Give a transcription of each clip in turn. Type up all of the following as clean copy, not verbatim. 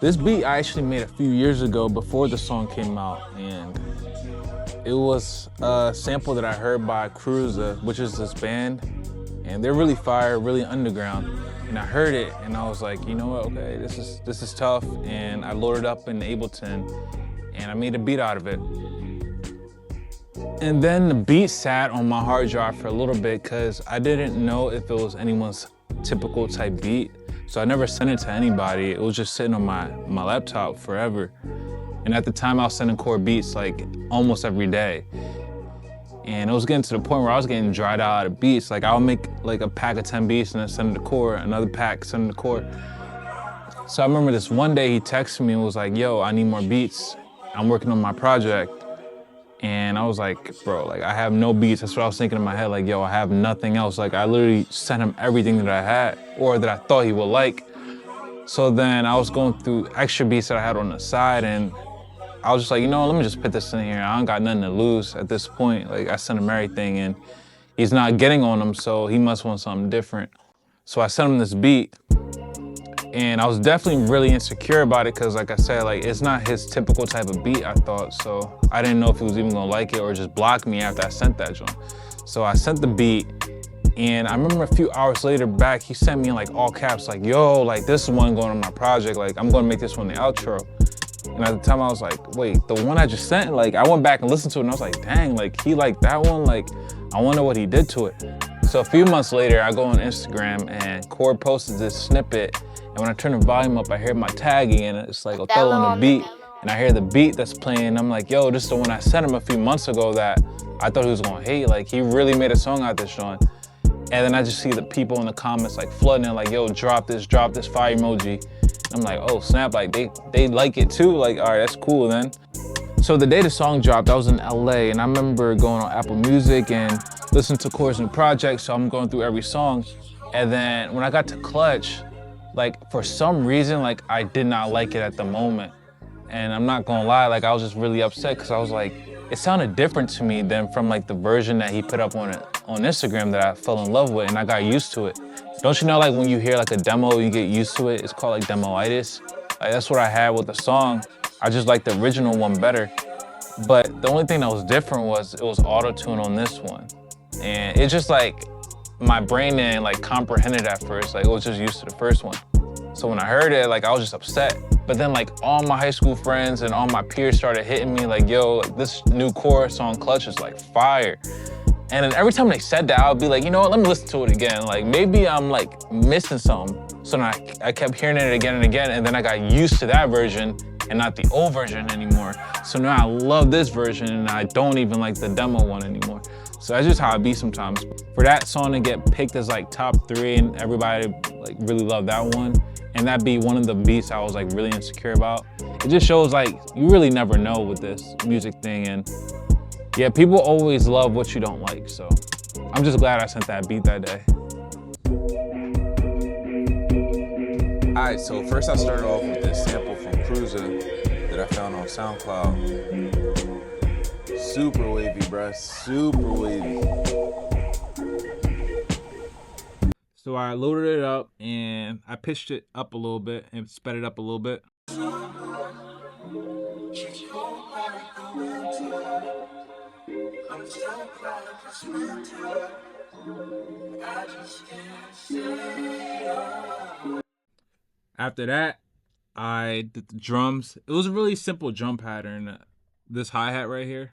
This beat I actually made a few years ago before the song came out, and it was a sample that I heard by Cruiser, which is this band, and they're really fire, really underground. And I heard it, and I was like, you know what? Okay, this is tough. And I loaded up in Ableton, and I made a beat out of it. And then the beat sat on my hard drive for a little bit because I didn't know if it was anyone's typical type beat. So I never sent it to anybody. It was just sitting on my laptop forever. And at the time I was sending core beats like almost every day. And it was getting to the point where I was getting dried out of beats. Like I would make like a pack of 10 beats and then send it to core, another pack, send it to core. So I remember this one day he texted me and was like, yo, I need more beats. I'm working on my project. And I was like, bro, like I have no beats. That's what I was thinking in my head, like, yo, I have nothing else. Like I literally sent him everything that I had or that I thought he would like. So then I was going through extra beats that I had on the side, and I was just like, you know, let me just put this in here. I don't got nothing to lose at this point. Like I sent him everything and he's not getting on them, so he must want something different. So I sent him this beat. And I was definitely really insecure about it because, like I said, like it's not his typical type of beat, I thought. So I didn't know if he was even gonna like it or just block me after I sent that joint. So I sent the beat, and I remember a few hours later back, he sent me in like all caps, like, yo, like this is one going on my project. Like I'm gonna make this one the outro. And at the time I was like, wait, the one I just sent? Like I went back and listened to it and I was like, dang, like he liked that one? Like I wonder what he did to it. So a few months later, I go on Instagram and Cord posted this snippet. And when I turn the volume up, I hear my tagging and it's like Othello on the beat. And I hear the beat that's playing and I'm like, yo, this is the one I sent him a few months ago that I thought he was gonna hate. Like he really made a song out this joint. And then I just see the people in the comments like flooding it, like, yo, drop this fire emoji. And I'm like, oh snap, like they like it too. Like, all right, that's cool then. So the day the song dropped, I was in LA and I remember going on Apple Music and listening to Cord's new project. So I'm going through every song. And then when I got to Clutch, like for some reason, like I did not like it at the moment. And I'm not gonna lie, like I was just really upset because I was like, it sounded different to me than from like the version that he put up on Instagram that I fell in love with and I got used to it. Don't you know, like when you hear like a demo, you get used to it? It's called like demoitis. Like that's what I had with the song. I just liked the original one better. But the only thing that was different was it was auto-tune on this one. And it just like, my brain didn't like comprehend it at first. Like it was just used to the first one. So when I heard it, like I was just upset. But then like all my high school friends and all my peers started hitting me like, yo, like this new chorus on Clutch is like fire. And then every time they said that, I would be like, you know what, let me listen to it again. Like maybe I'm like missing something. So then I kept hearing it again and again, and then I got used to that version and not the old version anymore. So now I love this version and I don't even like the demo one anymore. So that's just how it be sometimes. For that song to get picked as like top 3 and everybody like really loved that one, and that be one of the beats I was like really insecure about, it just shows like you really never know with this music thing. And yeah, people always love what you don't like. So I'm just glad I sent that beat that day. All right, so first I started off with this sample from Cruiser that I found on SoundCloud. Super wavy, bruh, super wavy. So I loaded it up and I pitched it up a little bit and sped it up a little bit. After that, I did the drums. It was a really simple drum pattern. This hi-hat right here.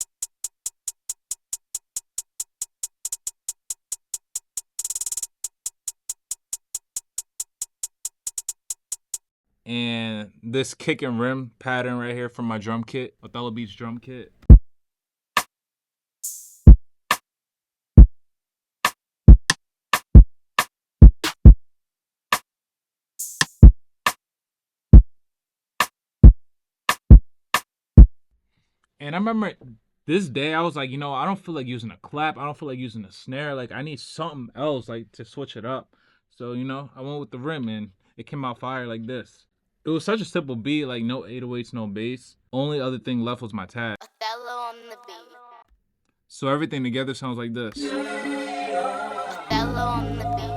And this kick and rim pattern right here from my drum kit, Othello Beats drum kit. And I remember this day I was like, I don't feel like using a clap. I don't feel like using a snare. Like I need something else like to switch it up. So, I went with the rim and it came out fire like this. It was such a simple beat, like no 808s, no bass. Only other thing left was my tag. Othello on the beat. So everything together sounds like this. Othello on the beat.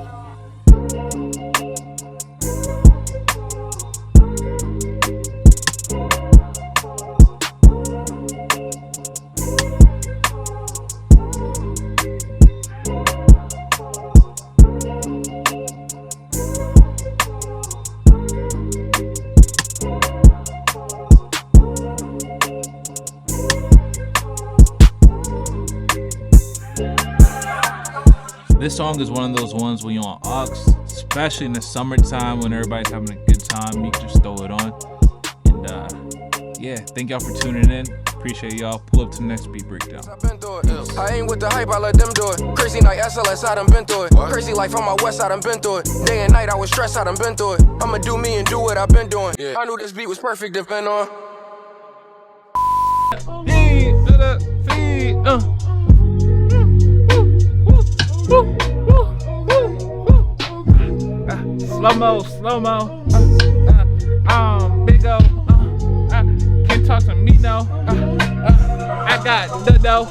This song is one of those ones when you're on aux, especially in the summertime when everybody's having a good time, you can just throw it on. And yeah, thank y'all for tuning in. Appreciate y'all. Pull up to the next beat breakdown. I ain't with the hype, I let them do it. Crazy night, SLS, I done been through it. Crazy life on my west, I done been through it. Day and night, I was stressed, I done been through it. I'ma do me and do what I've been doing. I knew this beat was perfect, depend on. Slow mo. Big O. Can't talk to me now. I got the dough.